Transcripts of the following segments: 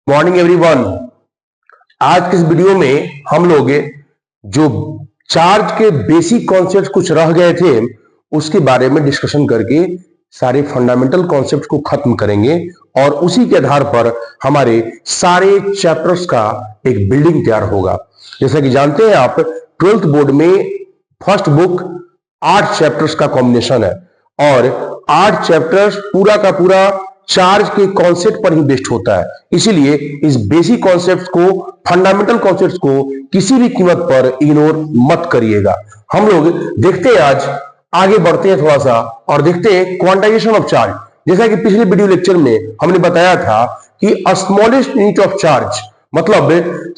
Morning everyone. आज के इस वीडियो में हम लोग जो चार्ज के बेसिक कॉन्सेप्ट कुछ रह गए थे उसके बारे में डिस्कशन करके सारे फंडामेंटल कॉन्सेप्ट को खत्म करेंगे और उसी के आधार पर हमारे सारे चैप्टर्स का एक बिल्डिंग तैयार होगा। जैसा कि जानते हैं आप, 12th बोर्ड में फर्स्ट बुक 8 चैप्टर्स का कॉम्बिनेशन है और 8 चैप्टर्स पूरा का पूरा चार्ज के कॉन्सेप्ट पर ही बेस्ड होता है। इसीलिए इस बेसिक कॉन्सेप्ट को, फंडामेंटल कॉन्सेप्ट को किसी भी कीमत पर इग्नोर मत करिएगा। हम लोग देखते हैं, आज आगे बढ़ते हैं थोड़ा सा और देखते हैं क्वांटाइजेशन ऑफ चार्ज। जैसा कि पिछले वीडियो लेक्चर में हमने बताया था कि स्मॉलेस्ट यूनिट ऑफ चार्ज मतलब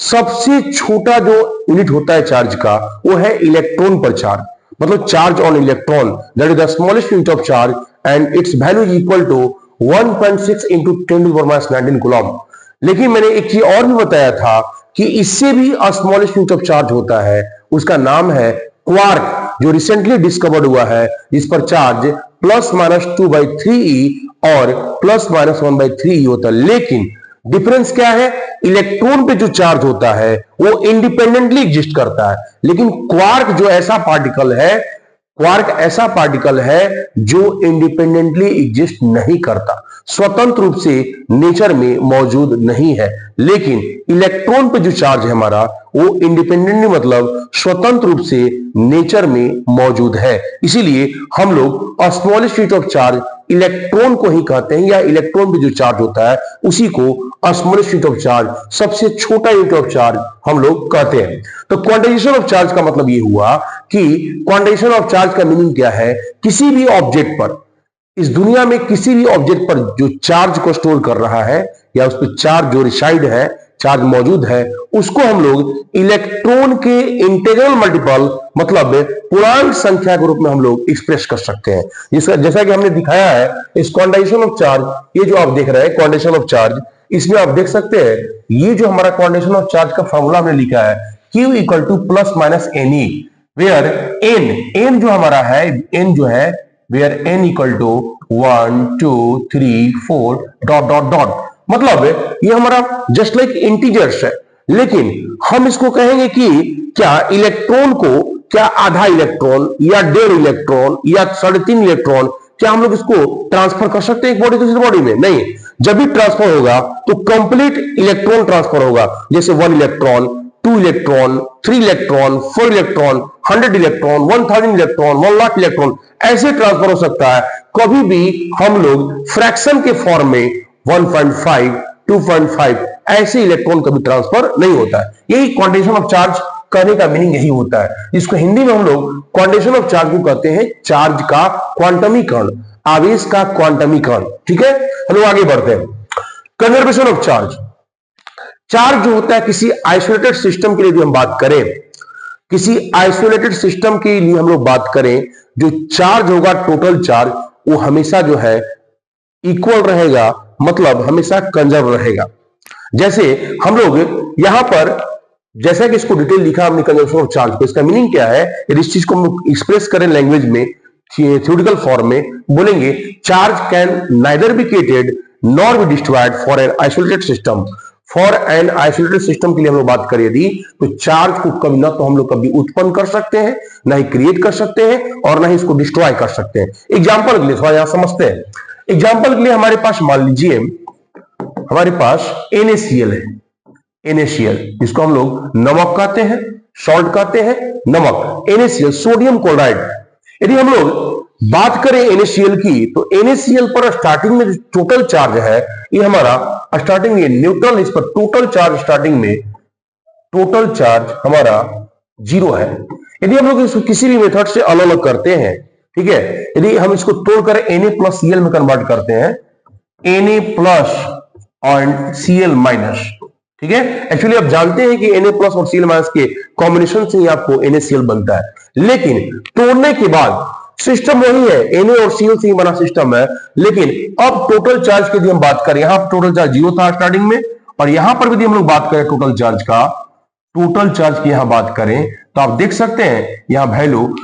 सबसे छोटा जो यूनिट होता है चार्ज का वो है इलेक्ट्रॉन पर चार्ज, मतलब charge on electron, that is the smallest unit of charge and its value is equal to 1.6 into 10⁻19 coulomb. लेकिन मैंने एक चीज और भी बताया था कि इससे भी स्मॉलेस्ट यूनिट ऑफ चार्ज होता है, उसका नाम है क्वार्क, जो रिसेंटली डिस्कवर्ड हुआ है, जिस पर चार्ज ±2/3e और ±1/3e होता है। लेकिन डिफरेंस क्या है? इलेक्ट्रॉन पे जो चार्ज होता है वो इंडिपेंडेंटली एग्जिस्ट करता है, लेकिन क्वार्क जो ऐसा पार्टिकल है, क्वार्क ऐसा पार्टिकल है जो इंडिपेंडेंटली एग्जिस्ट नहीं करता, स्वतंत्र रूप से नेचर में मौजूद नहीं है। लेकिन इलेक्ट्रॉन पे जो चार्ज है हमारा वो इंडिपेंडेंटली मतलब स्वतंत्र रूप से नेचर में मौजूद है। इसीलिए हम लोग smallest unit of charge electron को ही कहते हैं, या इलेक्ट्रॉन पे जो चार्ज होता है उसी को स्मॉलेस्ट यूनिट ऑफ चार्ज, सबसे छोटा यूनिट ऑफ चार्ज हम लोग कहते हैं। तो क्वांटाइजेशन ऑफ चार्ज का मतलब ये हुआ कि क्वांटाइजेशन ऑफ चार्ज का मीनिंग क्या है? किसी भी ऑब्जेक्ट पर, इस दुनिया में किसी भी ऑब्जेक्ट पर जो चार्ज को स्टोर कर रहा है या उस पर चार्ज जो रिसाइड है, चार्ज मौजूद है, उसको हम लोग इलेक्ट्रॉन के इंटीग्रल मल्टीपल मतलब पूर्णांक संख्या के रूप में हम लोग एक्सप्रेस कर सकते हैं। जैसा कि हमने दिखाया है इस क्वांटाइजेशन ऑफ चार्ज, ये जो आप देख रहे हैं क्वांटाइजेशन ऑफ चार्ज, इसमें आप देख सकते हैं ये जो हमारा क्वांटाइजेशन ऑफ चार्ज का फॉर्मूला हमने लिखा है Q equal to plus minus NE, where n जो हमारा है, n जो है where n equal to 1 2 3 4 dot dot dot, मतलब ये हमारा जस्ट लाइक इंटीजर्स है। लेकिन हम इसको कहेंगे कि क्या इलेक्ट्रॉन को, क्या आधा इलेक्ट्रॉन या 1.5 इलेक्ट्रॉन या 3.5 इलेक्ट्रॉन, क्या हम लोग इसको ट्रांसफर कर सकते हैं एक बॉडी दूसरी बॉडी में? नहीं। जब भी ट्रांसफर होगा तो कंप्लीट इलेक्ट्रॉन ट्रांसफर होगा, जैसे 1 electron, 2 electron, 3 electron, 4 electron, 100 electron, 1000 electron, 1 lakh electron, ऐसे ट्रांसफर हो सकता है। कभी भी हम लोग फ्रैक्शन के फॉर्म में 1.5, 2.5 ऐसे इलेक्ट्रॉन कभी ट्रांसफर नहीं होता है। यही क्वांटाइजेशन ऑफ चार्ज कहने का मीनिंग यही होता है। इसको हिंदी में हम लोग क्वांटाइजेशन ऑफ चार्ज को कहते हैं चार्ज का क्वांटमीकरण, आवेश का क्वांटमीकरण। ठीक है, हम लोग आगे बढ़ते हैं। Conservation of charge. चार्ज जो होता है किसी आइसोलेटेड सिस्टम के लिए, हम बात करें किसी आइसोलेटेड सिस्टम के लिए हम लोग बात करें, जो चार्ज होगा टोटल चार्ज वो हमेशा जो है इक्वल रहेगा, मतलब हमेशा कंजर्व रहेगा। जैसे हम लोग यहां पर, जैसा कि इसको डिटेल लिखा हमने कंजर्वेशन ऑफ चार्ज को, इसका मीनिंग क्या है? इस चीज को हम एक्सप्रेस करें लैंग्वेज में, थ्योरेटिकल फॉर्म में बोलेंगे, charge can neither be created nor be destroyed for an isolated system. For an isolated system के लिए हम लोग बात करें यदि, तो चार्ज को कभी ना तो हम लोग कभी उत्पन्न कर सकते हैं, ना ही क्रिएट कर सकते हैं, और ना ही इसको डिस्ट्रॉय कर सकते हैं। एग्जाम्पल के लिए थोड़ा यहां समझते हैं। एग्जाम्पल के लिए हमारे पास मान लीजिए हमारे पास NaCl है, NaCl जिसको हम लोग नमक कहते हैं, सॉल्ट कहते हैं, नमक, NaCl सोडियम क्लोराइड। यदि हम लोग बात करें NaCl की, तो NaCl पर स्टार्टिंग में जो टोटल चार्ज है ये हमारा स्टार्टिंग में न्यूट्रल, इस पर टोटल चार्ज स्टार्टिंग में टोटल चार्ज हमारा 0 है। यदि हम लोग इसको किसी भी मेथड से अलग अलग करते हैं, ठीक है, यदि हम इसको तोड़कर Na प्लस Cl में कन्वर्ट करते हैं, Na प्लस और Cl माइनस, ठीक है, एक्चुअली आप जानते हैं कि Na प्लस और Cl माइनस के कॉम्बिनेशन से ही आपको NaCl बनता है। लेकिन तोड़ने के बाद सिस्टम वही है, Na और Cl से ही बना सिस्टम है। लेकिन अब टोटल चार्ज की यदि हम बात करें, यहां टोटल चार्ज 0 था स्टार्टिंग में, और यहां पर यदि हम लोग बात करें टोटल चार्ज का, टोटल चार्ज की यहां बात करें तो आप देख सकते हैं यहां वैल्यू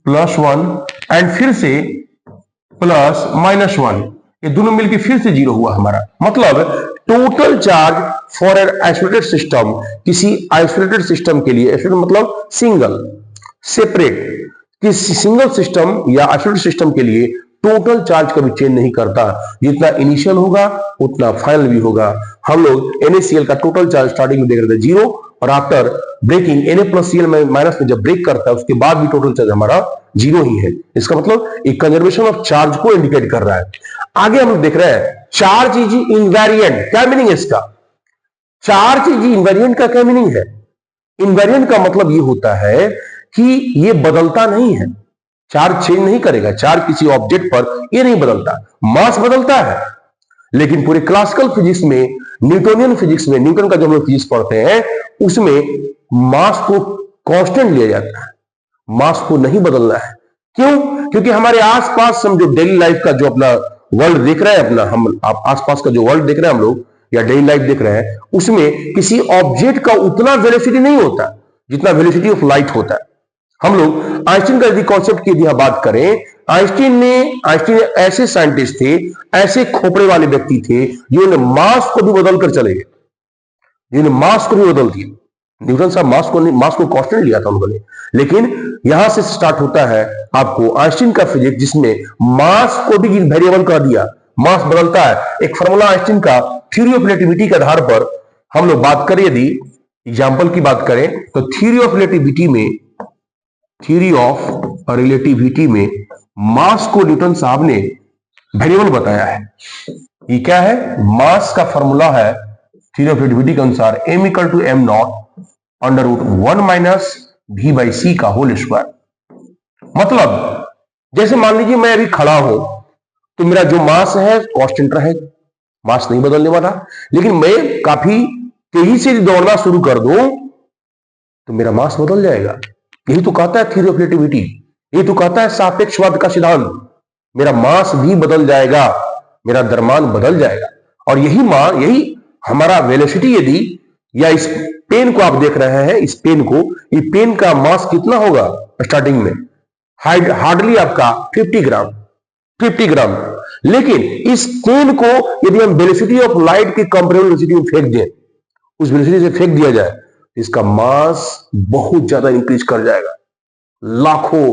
+1 एंड फिर से +-1, ये दोनों मिलकर फिर से जीरो हुआ हमारा। मतलब total charge for an isolated system, किसी आइसोलेटेड सिस्टम के लिए, आइसोलेटेड मतलब सिंगल, सेपरेट, किसी सिंगल सिस्टम या आइसोलेटेड सिस्टम के लिए टोटल चार्ज कभी चेंज नहीं करता। जितना इनिशियल होगा उतना फाइनल भी होगा। हम लोग NaCl का टोटल चार्ज स्टार्टिंग में देख रहे थे 0, और आफ्टर ब्रेकिंग Na+Cl में माइनस में जब ब्रेक करता है उसके बाद भी टोटल चार्ज हमारा 0 ही है। इसका मतलब एक कंजर्वेशन ऑफ चार्ज को इंडिकेट कर रहा है। आगे हम लोग देख रहे हैं चार्ज इज इनवेरिएंट। क्या मीनिंग है इसका? चार्ज इज इनवेरिएंट का क्या मीनिंग है? इनवेरिएंट का मतलब ये होता है कि ये बदलता नहीं है, चार्ज चेंज नहीं करेगा। चार्ज किसी ऑब्जेक्ट पर ये नहीं बदलता, मास बदलता है। लेकिन पूरे क्लासिकल फिजिक्स में, न्यूटोनियन फिजिक्स में, न्यूटन का जो हम लोग फिजिक्स पढ़ते हैं उसमें मास को कांस्टेंट लिया जाता है, मास को नहीं बदलना है। क्यों? क्योंकि हमारे आसपास हम जो डेली लाइफ का जो अपना वर्ल्ड देख रहे हैं, अपना हम आसपास का जो वर्ल्ड देख रहे हैं हम लोग, या डेली लाइफ देख रहे हैं, उसमें किसी ऑब्जेक्ट का उतना वेलोसिटी नहीं होता जितना वेलोसिटी ऑफ लाइट होता है। हम लोग आइंस्टीन का यदि कॉन्सेप्ट की यदि बात करें, आइंस्टीन ऐसे साइंटिस्ट थे, ऐसे खोपड़े वाले व्यक्ति थे जिन्होंने मास को भी बदल कर चले गए, जिन्होंने मास को भी बदल दिया। न्यूटन साहब मास को कांस्टेंट लिया था उन्होंने। लेकिन यहां से स्टार्ट होता है आपको आइंस्टीन का फिजिक्स, जिसमें मास को भी वेरिएबल कर दिया, मास बदलता है। एक फॉर्मूला आइंस्टीन का थ्योरी ऑफ रिलेटिविटी के आधार पर हम लोग बात करें, यदि एग्जाम्पल की बात करें तो थ्योरी ऑफ रिलेटिविटी में मास को न्यूटन साहब ने वेरिएबल बताया है। ये क्या है? मास का फॉर्मूला है थ्योरी ऑफ रिलेटिविटी के अनुसार m = m0 √1 - v/c का होल स्क्वायर। मतलब जैसे मान लीजिए मैं अभी खड़ा हूं तो मेरा जो मास है कांस्टेंट रहेगा, मास नहीं बदलने वाला। लेकिन मैं काफी तेजी से दौड़ना शुरू कर दूं तो मेरा मास बदल जाएगा। यही तो कहता है थ्योरी ऑफ रिलेटिविटी, यही तो कहता है सापेक्षवाद का सिद्धांत। मेरा मास भी बदल जाएगा, मेरा द्रव्यमान बदल जाएगा। और यही हमारा वेलोसिटी, यदि या इस पेन को आप देख रहे हैं, इस पेन को, ये पेन का मास कितना होगा स्टार्टिंग में? हार्डली आपका 50 ग्राम। लेकिन इस पेन को यदि हम वेलोसिटी ऑफ लाइट के कंपेरेबल वेलोसिटी में फेंक दें, उस वेलोसिटी से फेंक दिया जाए, इसका मास बहुत ज्यादा इंक्रीज कर जाएगा, लाखों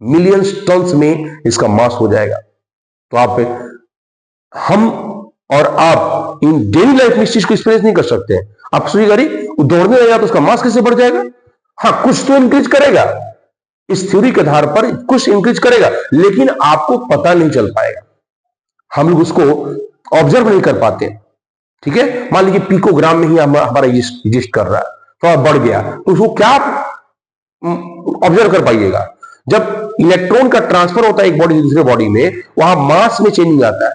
मिलियंस टन्स में इसका मास हो जाएगा। तो हम और आप इन डेली लाइफ में इस चीज को एक्सपीरियंस नहीं कर सकते हैं। आप सोचिएगा वो दौड़ने लगेगा तो उसका मास कैसे बढ़ जाएगा? हाँ, कुछ तो इंक्रीज करेगा, इस थ्योरी के आधार पर कुछ इंक्रीज करेगा, लेकिन आपको पता नहीं चल पाएगा, हम लोग उसको ऑब्जर्व नहीं कर पाते। ठीक है, मान लीजिए पिकोग्राम में ही हमारा एग्जिस्ट कर रहा है, थोड़ा बढ़ गया तो उसको क्या ऑब्जर्व कर पाइएगा? जब इलेक्ट्रॉन का ट्रांसफर होता है एक बॉडी से दूसरे बॉडी में, वहां मास में चेंजिंग आता है।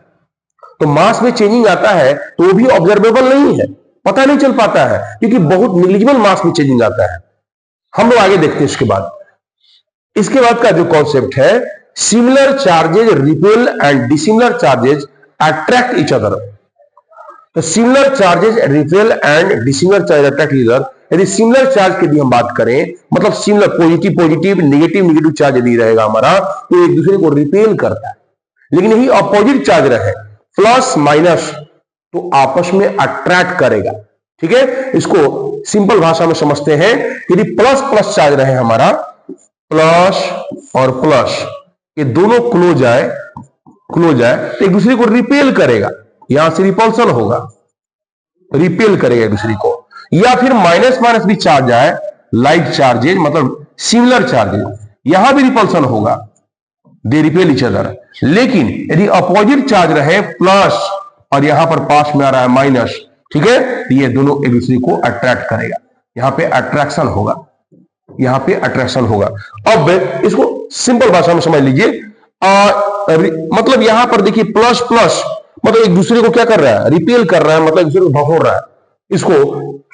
तो मास में चेंजिंग आता है तो वो भी ऑब्जर्वेबल नहीं है, पता नहीं चल पाता है, क्योंकि बहुत निग्लिजिबल मास में चेंजिंग आता है। हम लोग आगे देखते हैं इसके बाद का जो कॉन्सेप्ट है, similar charges repel and dissimilar charges attract each other. तो similar charges repel and dissimilar charge attract each other. यदि सिमिलर चार्ज की हम बात करें, मतलब सिमिलर पॉजिटिव नेगेटिव चार्ज यदि रहेगा हमारा, तो एक दूसरे को रिपेल करता है। लेकिन यही अपोजिट चार्ज रहे, प्लस माइनस, तो आपस में अट्रैक्ट करेगा। ठीक है, इसको सिंपल भाषा में समझते हैं। यदि प्लस प्लस चार्ज रहे हमारा, प्लस और प्लस ये दोनों क्लोज आए तो एक दूसरे को रिपेल करेगा, यहां से रिपल्सन होगा, रिपेल करेगा एक दूसरे को। या फिर माइनस माइनस भी चार्ज आए, लाइक चार्जेज मतलब सिमिलर चार्जेज, यहां भी रिपल्सन होगा, दे रिपेल ईच अदर। लेकिन यदि अपोजिट चार्ज रहे प्लस और यहां पर पास में आ रहा है माइनस, ठीक है, तो ये दोनों एक दूसरे को अट्रैक्ट करेगा, यहां पे अट्रैक्शन होगा, यहां पे अट्रैक्शन होगा। अब इसको सिंपल भाषा में समझ लीजिए, मतलब यहां पर देखिए प्लस प्लस मतलब एक दूसरे को क्या कर रहा है? रिपेल कर रहा है, मतलब एक दूसरे को धकेल रहा है। इसको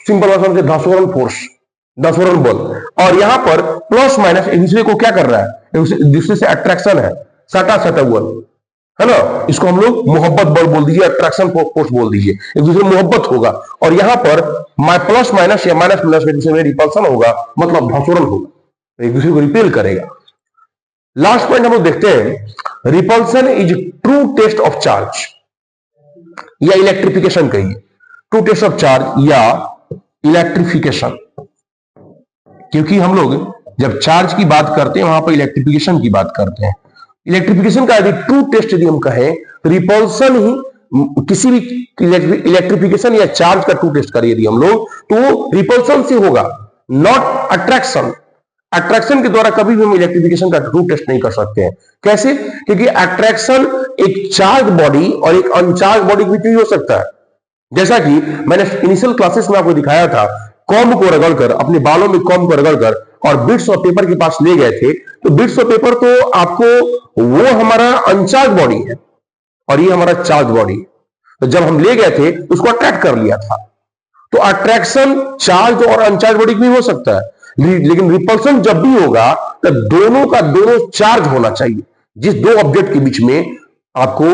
सिंपल भाषा में धसोरन फोर्स, धसोरन बल। और यहां पर प्लस माइनस एक दूसरे को क्या कर रहा है? एक दूसरे से अट्रैक्शन है, सटा सटा हुआ है ना, इसको हम लोग मोहब्बत बल बोल दीजिए, अट्रैक्शन फोर्स बोल दीजिए, एक दूसरे में मोहब्बत होगा। और यहां पर प्लस माइनस या माइनस प्लस एक दूसरे में रिपल्सन होगा, मतलब धसोरन होगा, एक दूसरे को रिपेल करेगा। लास्ट पॉइंट हम लोग देखते हैं, repulsion is true test of charge. या इलेक्ट्रिफिकेशन कहिए, टू टेस्ट ऑफ चार्ज या इलेक्ट्रिफिकेशन, क्योंकि हम लोग जब चार्ज की बात करते हैं वहां पर इलेक्ट्रिफिकेशन की बात करते हैं। इलेक्ट्रिफिकेशन का यदि ट्रू टेस्ट यदि हम कहें तो रिपल्सन ही, किसी भी इलेक्ट्रिफिकेशन या चार्ज का ट्रू टेस्ट करिए यदि हम लोग तो रिपल्सन से होगा, नॉट अट्रैक्शन। अट्रैक्शन के द्वारा कभी भी हम इलेक्ट्रिफिकेशन का ट्रू टेस्ट नहीं कर सकते हैं। कैसे? क्योंकि अट्रैक्शन एक चार्ज बॉडी और एक अनचार्ज बॉडी के बीच में हो सकता है। जैसा कि मैंने इनिशियल क्लासेस में आपको दिखाया था, कॉम्ब को रगड़कर, अपने बालों में कॉम्ब को रगड़कर और बिट्स ऑफ पेपर के पास ले गए थे, तो बिट्स ऑफ पेपर तो आपको, वो हमारा अनचार्ज बॉडी है और ये हमारा चार्ज बॉडी है। तो जब हम ले गए थे उसको अट्रैक्ट कर लिया था। तो अट्रैक्शन चार्ज और अनचार्ज बॉडी भी हो सकता है, लेकिन रिपल्सन जब भी होगा तो दोनों का दोनों चार्ज होना चाहिए। जिस दो ऑब्जेक्ट के बीच में आपको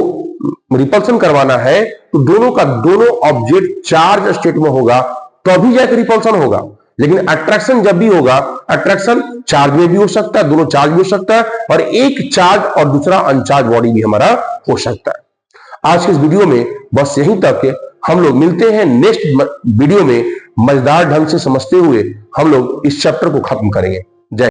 रिपल्सन करवाना है तो दोनों का दोनों ऑब्जेक्ट चार्ज स्टेट में होगा तो अभी जाकर रिपल्सन होगा। लेकिन अट्रैक्शन जब भी होगा, अट्रैक्शन चार्ज में भी हो सकता है, दोनों चार्ज भी हो सकता है, और एक चार्ज और दूसरा अनचार्ज बॉडी भी हमारा हो सकता है। आज के इस वीडियो में बस यहीं तक। हम लोग मिलते हैं नेक्स्ट वीडियो में, मजेदार ढंग से समझते हुए हम लोग इस चैप्टर को खत्म करेंगे।